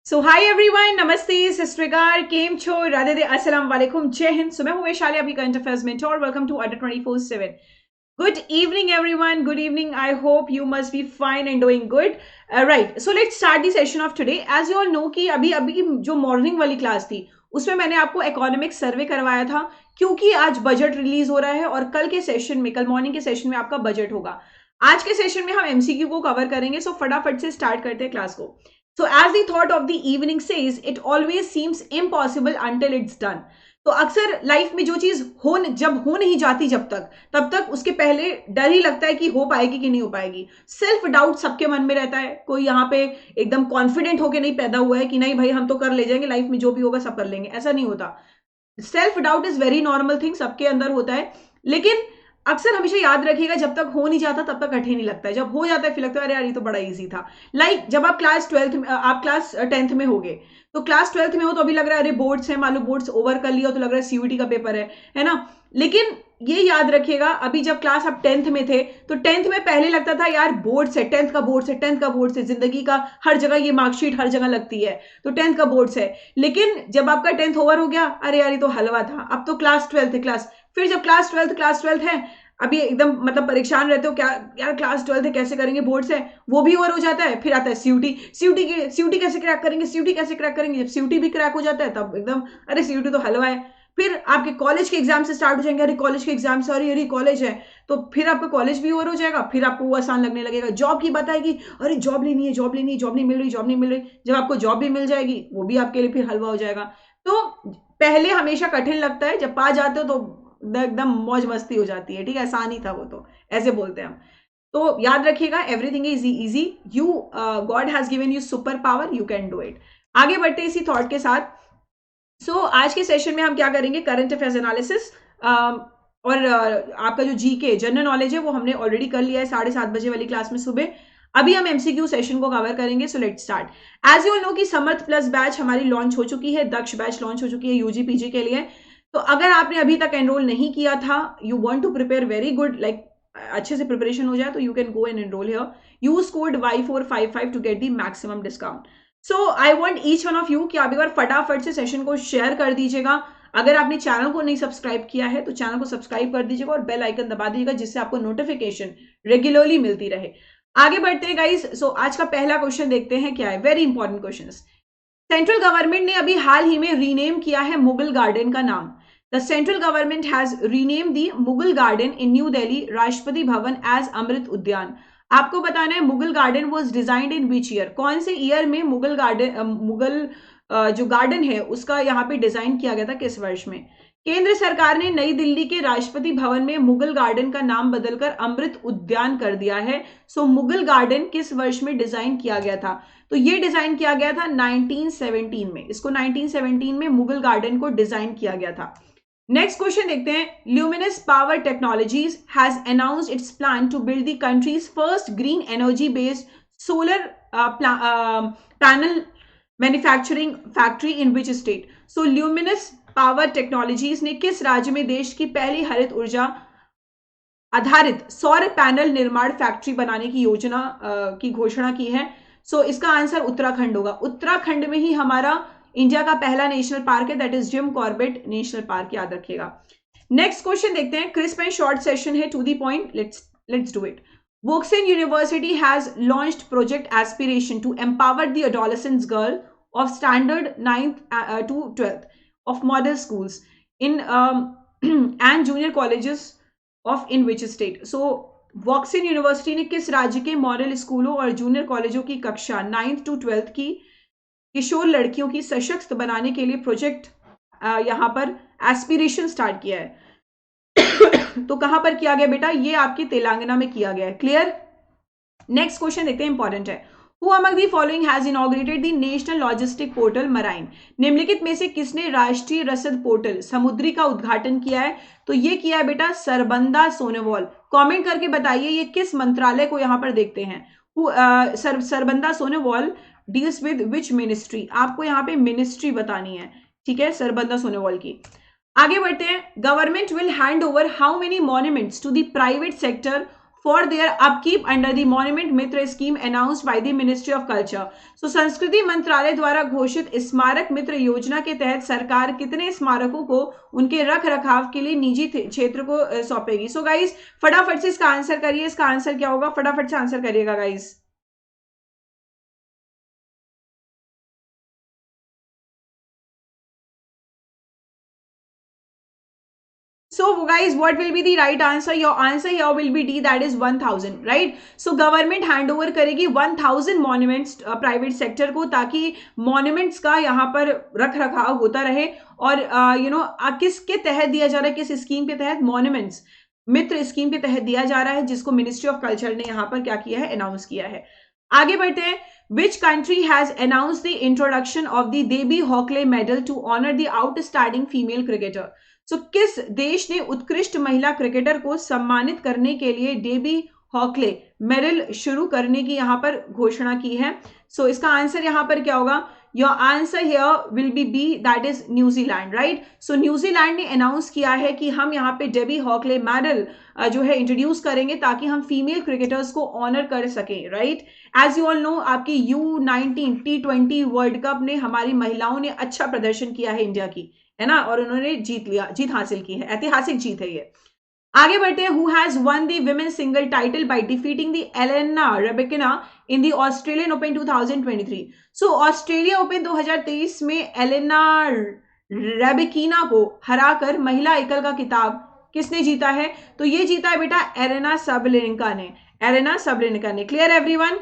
सो hi everyone, नमस्ते, सत श्री अकाल, केम छो, राधे दे, अस्सलाम वालेकुम, जय हिंद। सो मैं हूं वैशाली, आपकी current affairs mentor. Welcome to Adda 24/7। Good evening everyone, good evening. I hope you must be fine and doing good. Right, so let's start the session of today. As you all know कि अभी अभी जो morning वाली class थी उसमें मैंने आपको economic survey करवाया था, क्योंकि आज बजट रिलीज हो रहा है और कल के सेशन में, कल मॉर्निंग के सेशन में आपका बजट होगा। आज के सेशन में हम एमसीक्यू को कवर करेंगे, सो फटाफट से स्टार्ट करते हैं क्लास को। So as the thought of the evening says, it always seems impossible until it's done. तो अक्सर लाइफ में जो चीज जब हो नहीं जाती तब तक उसके पहले डर ही लगता है कि हो पाएगी कि नहीं हो पाएगी। सेल्फ डाउट सबके मन में रहता है। कोई यहाँ पे एकदम कॉन्फिडेंट होके नहीं पैदा हुआ है कि नहीं भाई हम तो कर ले जाएंगे, लाइफ में जो भी होगा सब कर लेंगे, ऐसा नहीं होता। Self doubt is very normal thing, सबके अंदर होता है। लेकिन अक्सर हमेशा याद रखिएगा, जब तक हो नहीं जाता तब तक कठिन नहीं लगता है। जब हो जाता है फिर लगता है अरे यार ये तो बड़ा इजी था। जब आप क्लास 12th में, आप क्लास 10th में होगे, तो क्लास 12th में हो तो अभी लग रहा है अरे बोर्ड्स है, मान लो बोर्ड्स ओवर कर लिया तो लग रहा है सीयूटी का पेपर है ना। लेकिन ये याद रखिएगा, अभी जब क्लास आप 10th में थे तो 10th में पहले लगता था यार बोर्ड्स है, 10th का बोर्ड्स है, 10th का बोर्ड्स है, जिंदगी का हर जगह ये मार्कशीट हर जगह लगती है, तो 10th का बोर्ड्स है। लेकिन जब आपका 10th ओवर हो गया, अरे यार ये तो हलवा था, अब तो क्लास 12th है। फिर जब क्लास 12th है, अभी एकदम मतलब परेशान रहते हो, क्या यार क्लास 12th है कैसे करेंगे, बोर्ड्स है, वो भी ओवर हो जाता है। फिर आता है सीयूटी कैसे क्रैक करेंगे, जब सीयूटी भी क्रैक हो जाता है तब एकदम अरे सीयूटी तो हलवा है। फिर आपके कॉलेज के एग्जाम से स्टार्ट हो जाएंगे, अरे कॉलेज के एग्जाम से, अरे कॉलेज है, तो फिर आपका कॉलेज भी ओवर हो जाएगा, फिर आपको वो आसान लगने लगेगा। जॉब की बात आएगी, अरे जॉब लेनी है, जॉब नहीं मिल रही। जब आपको जॉब भी मिल जाएगी वो भी आपके लिए फिर हलवा हो जाएगा। तो पहले हमेशा कठिन लगता है, जब पा जाते हो तो एकदम मौज मस्ती हो जाती है। ठीक है, आसानी था वो, तो ऐसे बोलते हैं हम। तो याद रखिएगा, everything is easy. You God has given you super power, you can do it. आगे बढ़ते इसी थॉट के साथ। आज के सेशन में हम क्या करेंगे, करंट अफेयर्स एनालिसिस, और आपका जो जीके जनरल नॉलेज है वो हमने ऑलरेडी कर लिया है 7:30 बजे वाली क्लास में सुबह। अभी हम एमसीक्यू सेशन को कवर करेंगे। So let's start. As you all know कि समर्थ प्लस बैच हमारी लॉन्च हो चुकी है, दक्ष बैच लॉन्च हो चुकी है यूजी पीजी के लिए। तो अगर आपने अभी तक एनरोल नहीं किया था, you want to prepare very good, like अच्छे से प्रिपरेशन हो जाए, तो you can go and enrol here. Use code Y455 to get the maximum discount. So I want each one of you कि आप एक बार फटाफट से सेशन को शेयर कर दीजिएगा। अगर आपने चैनल को नहीं सब्सक्राइब किया है तो चैनल को सब्सक्राइब कर दीजिएगा और बेल आइकन दबा दीजिएगा, जिससे आपको नोटिफिकेशन रेगुलरली मिलती रहे। आगे बढ़ते हैं गाइस। आज का पहला क्वेश्चन देखते हैं क्या है, very important question. Central government ने अभी हाल ही में रीनेम किया है मुगल गार्डन का नाम। The central government has rename the Mughal garden in new Delhi Rashtrapati Bhavan as अमृत उद्यान। आपको बताना है Mughal garden was designed in which year, कौन से ईयर में मुगल जो गार्डन है उसका यहाँ पे डिजाइन किया गया था, किस वर्ष में। केंद्र सरकार ने नई दिल्ली के राष्ट्रपति भवन में मुगल गार्डन का नाम बदलकर अमृत उद्यान कर दिया है। सो मुगल गार्डन किस वर्ष में डिजाइन किया गया था, तो ये डिजाइन किया गया था 1917 में। इसको 1917 में मुगल गार्डन को डिजाइन किया गया था। नेक्स्ट क्वेश्चन देखते हैं। Luminous power technologies has announced its plan to build the country's first green energy based solar panel manufacturing factory in which state. So Luminous power technologies ने किस राज्य में देश की पहली हरित ऊर्जा आधारित सौर पैनल निर्माण फैक्ट्री बनाने की योजना की घोषणा की है। सो इसका आंसर उत्तराखंड होगा। उत्तराखंड में ही हमारा इंडिया का पहला नेशनल पार्क है, that is Jim Corbett national park, याद रखिएगा। नेक्स्ट क्वेश्चन देखते हैं, क्रिस्प एंड शॉर्ट सेशन है, to the point, let's do it. Woxsen university has launched project aspiration to empower the adolescent girl of standard 9th to 12th of model schools in and junior colleges of in which state. So Woxsen university ने किस राज्य के model स्कूलों और junior कॉलेजों की कक्षा 9th to 12th की किशोर लड़कियों की सशक्त बनाने के लिए प्रोजेक्ट यहां पर एस्पिरेशन स्टार्ट किया है। तो कहां पर किया गया बेटा, ये आपके तेलंगाना में किया गया है। क्लियर। नेक्स्ट क्वेश्चन देखते हैं, इंपॉर्टेंट है। Who among the following has inaugurated the National Logistic Portal Marine? निम्नलिखित में से किसने राष्ट्रीय रसद पोर्टल समुद्री का उद्घाटन किया है, तो ये किया है बेटा सरबंदा सोनोवाल। कमेंट करके बताइए ये किस मंत्रालय को यहां पर देखते हैं। Sarbananda Sonowal deals with which ministry, आपको यहाँ पे मिनिस्ट्री बतानी है, ठीक है, सरबंदा सोनोवाल की। आगे बढ़ते हैं। Government will hand over how many monuments to the private sector for their upkeep under the monument Mitra scheme announced by the ministry of culture. So संस्कृति मंत्रालय द्वारा घोषित स्मारक मित्र योजना के तहत सरकार कितने स्मारकों को उनके रख रखाव के लिए निजी क्षेत्र को सौंपेगी? सो गाइस फटाफट से इसका आंसर करिए, इसका आंसर क्या होगा, फटाफट से आंसर करिएगा guys. So guys, what will be the right answer? Your answer here will be D, that is 1000, right? So government hand over करेगी 1000 monuments प्राइवेट सेक्टर को, ताकि मॉन्यूमेंट्स का यहाँ पर रख रखाव होता रहे। और किसके तहत दिया जा रहा है, किस स्कीम के तहत? मॉन्यूमेंट्स मित्र स्कीम के तहत दिया जा रहा है, जिसको मिनिस्ट्री ऑफ कल्चर ने यहाँ पर क्या किया है, अनाउंस किया है। आगे बढ़ते हैं। Which country has announced the introduction of the Debbie Hockley medal to honor the outstanding female cricketer? किस देश ने उत्कृष्ट महिला क्रिकेटर को सम्मानित करने के लिए डेबी हॉकले मेडल शुरू करने की यहां पर घोषणा की है? इसका आंसर यहां पर क्या होगा? Your answer here will be B, that is New Zealand, right? New Zealand ने अनाउंस किया है कि हम यहाँ पे डेबी हॉकले मेडल जो है इंट्रोड्यूस करेंगे, ताकि हम फीमेल क्रिकेटर्स को ऑनर कर सकें, right? As you all know, आपकी U19 T20 वर्ल्ड कप ने हमारी महिलाओं ने अच्छा प्रदर्शन किया है इंडिया की, है ना, और उन्होंने जीत हासिल की है, ऐतिहासिक जीत है ये। आगे बढ़ते हैं। Who has won the women single title by defeating the Elena Rybakina in the Australian Open 2023? Australia Open 2023 में एलेना रेबेकिना को हराकर महिला एकल का किताब किसने जीता है? तो ये जीता है बेटा एरेना सबलेनिका ने, एरेना सबलेनिका ने। Clear everyone?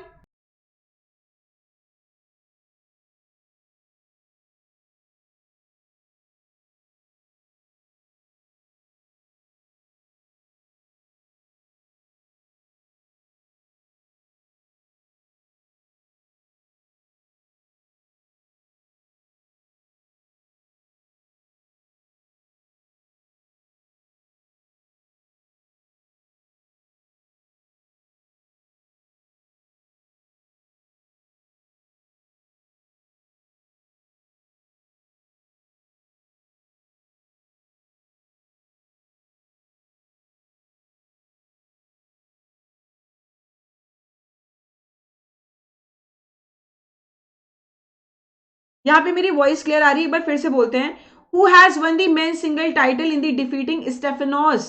यहां पे मेरी वॉइस क्लियर आ रही है? एक बार फिर से बोलते हैं। Who has won the men single title in the defeating Stefanos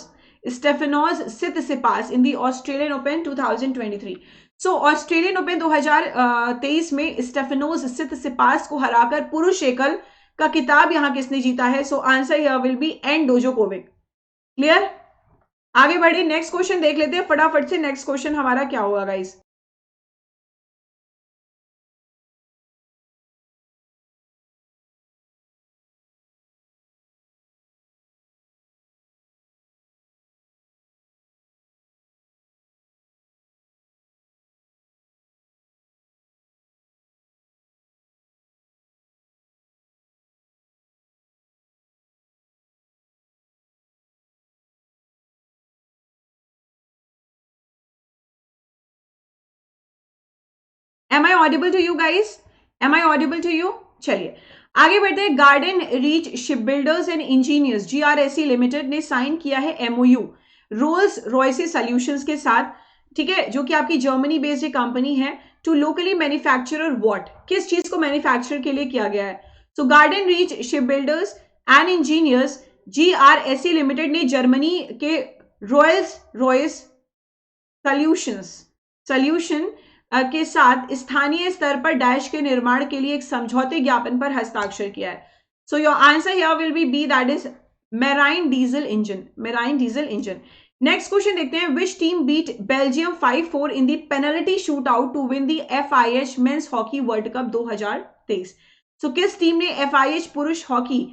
Tsitsipas in the Australian Open 2023? Australian Open 2023 में स्टेफेनोस सितसिपास को हराकर पुरुष एकल का किताब यहां किसने जीता है? Answer here will be N Djokovic. Clear? आगे बढ़े, नेक्स्ट क्वेश्चन देख लेते हैं फटाफट से। नेक्स्ट क्वेश्चन हमारा क्या होगा guys? Am I audible to you guys? Am I audible to you? चलिए आगे बढ़ते हैं। Garden reach ship builders and engineers GRSE limited ने साइन किया है MOU रोल्स रॉयस सॉल्यूशंस के साथ, ठीक है, जो कि आपकी जर्मनी बेस्ड एक कंपनी है, टू लोकली मैन्युफैक्चरर व्हाट? किस चीज को मैन्युफैक्चर के लिए किया गया है? Garden reach ship builders and engineers GRSE limited ने जर्मनी के रोल्स रॉयस सॉल्यूशन के साथ स्थानीय स्तर पर डैश के निर्माण के लिए एक समझौते ज्ञापन पर हस्ताक्षर किया है। Your answer here will be B, that is marine diesel engine. Next question देखते हैं। Which team beat Belgium 5-4 in the penalty shoot out to win the FIH men's hockey world cup 2023? किस टीम ने FIH पुरुष hockey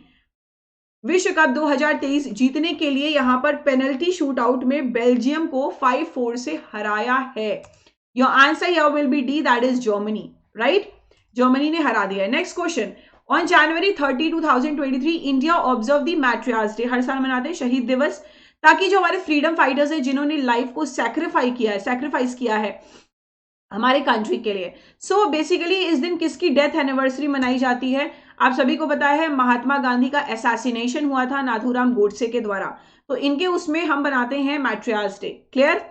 विश्व cup 2023 जीतने के लिए यहां पर पेनल्टी शूट आउट में बेल्जियम को 5-4 से हराया है? Your answer here will be D, that is Germany, right? Germany ने हरा दिया है। Next question. On January 30, 2023 India observe the martyrs day. हर साल मनाते हैं शहीद दिवस, ताकि जो हमारे फ्रीडम फाइटर्स हैं जिन्होंने लाइफ को सैक्रिफाइस किया है हमारे कंट्री के लिए। बेसिकली इस दिन किसकी डेथ एनिवर्सरी मनाई जाती है? आप सभी को पता है महात्मा गांधी का असैसिनेशन हुआ था नाथूराम गोडसे के द्वारा, तो इनके उसमें हम बनाते हैं मैट्रियार्स डे। क्लियर?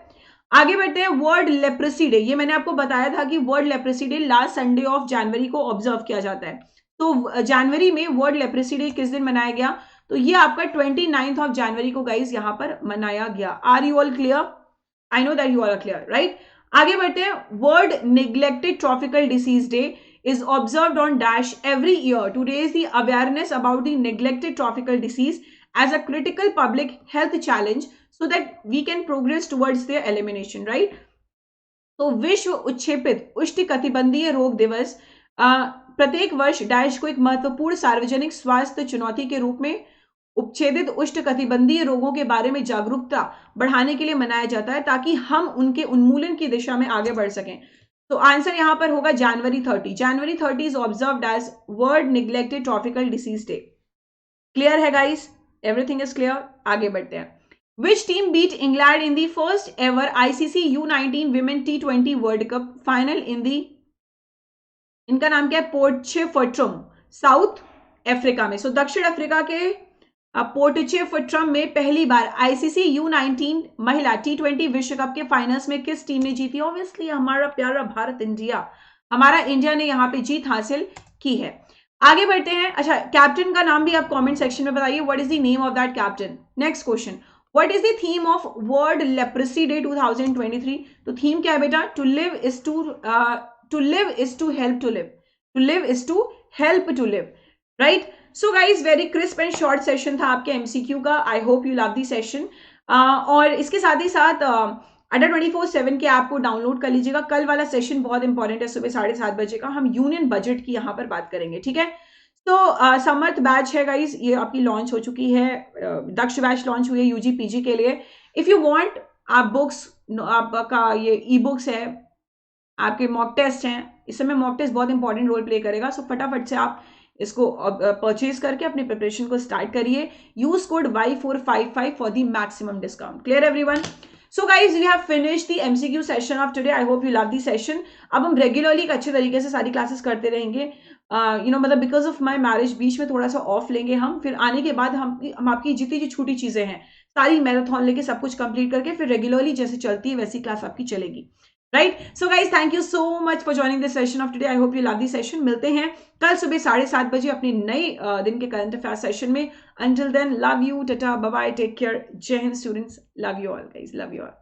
आगे बढ़ते हैं, वर्ल्ड लेप्रेसी डे। ये मैंने आपको बताया था कि world leprosy day last Sunday of January को ऑब्जर्व किया जाता है। तो जनवरी में वर्ल्ड लेप्रेसी डे किस दिन मनाया गया? तो ये आपका 29 ऑफ जनवरी को गाइज यहां पर मनाया गया। Are you all clear? I know that you all are clear, right? आगे बढ़ते हैं, world neglected tropical disease day is observed on dash every year to raise the awareness about the neglected tropical disease as a critical public health challenge so that we can progress towards their elimination, right? तो विश्व उच्छेपित उष्णकटिबंधीय रोग दिवस प्रत्येक वर्ष dash को एक महत्वपूर्ण सार्वजनिक स्वास्थ्य चुनौती के रूप में उपच्छेदित उष्णकटिबंधीय रोगों के बारे में जागरूकता बढ़ाने के लिए मनाया जाता है ताकि हम उनके उन्मूलन की दिशा में आगे बढ़ सकें। तो आंसर यहां पर होगा जनवरी 30। January 30 is observed as world neglected tropical disease day. Clear है गाइस? Everything is clear? आगे बढ़ते हैं। Which team beat England in the first ever ICC U19 women T20 world cup final in the, इनका नाम क्या है? पोर्टचेफट्रम, south Africa में। सो दक्षिण अफ्रीका के पोर्टचेफट्रम में पहली बार आईसीसी U19 महिला T20 विश्व कप के फाइनल्स में किस टीम ने जीती? ऑब्वियसली हमारा प्यारा भारत, इंडिया। हमारा इंडिया ने यहां पे जीत हासिल की है। आगे बढ़ते हैं। अच्छा, कैप्टन का नाम भी आप कमेंट सेक्शन में बताइए, what is the name of that captain. Next question, what is the theme of world leprosy day 2023? तो थीम क्या है बेटा? To live is to live is to help to live, to live is to help to live, right? So guys, very crisp and short session था आपके MCQ का। I hope you love the session. और इसके साथ ही साथ अड्डा 24/7 के app को डाउनलोड कर लीजिएगा। कल वाला सेशन बहुत इंपॉर्टेंट है, सुबह 7:30 बजे का। हम यूनियन बजट की यहाँ पर बात करेंगे, ठीक है? तो समर्थ बैच है गाइज, ये आपकी लॉन्च हो चुकी है। दक्ष बैच लॉन्च हुई है यूजी पीजी के लिए। इफ यू वांट, आप बुक्स, आपका ये ई बुक्स है, आपके मॉक टेस्ट हैं, इस समय मॉक टेस्ट बहुत इंपॉर्टेंट रोल प्ले करेगा। सो फटाफट से आप इसको परचेज करके अपनी प्रिपरेशन को स्टार्ट करिए। Use code Y455 for the maximum discount. Clear everyone? So guys, we have finished the MCQ session of today. I hope you love the session. अब हम रेगुलरली अच्छे तरीके से सारी क्लासेस करते रहेंगे। मतलब बिकॉज ऑफ माई मैरिज बीच में थोड़ा सा ऑफ लेंगे हम, फिर आने के बाद हम आपकी जितनी जो छोटी चीजें हैं सारी मैराथन लेके सब कुछ कंप्लीट करके फिर रेगुलरली जैसे चलती है वैसी क्लास आपकी चलेगी, right? So guys, thank you so much for joining this session of today. I hope you love this session. मिलते हैं कल सुबह 7:30 बजे अपनी नई दिन के करंट अफेयर सेशन में। Until then, love you, tata, bye bye, take care, जय हिंद students, love you all guys, love you all.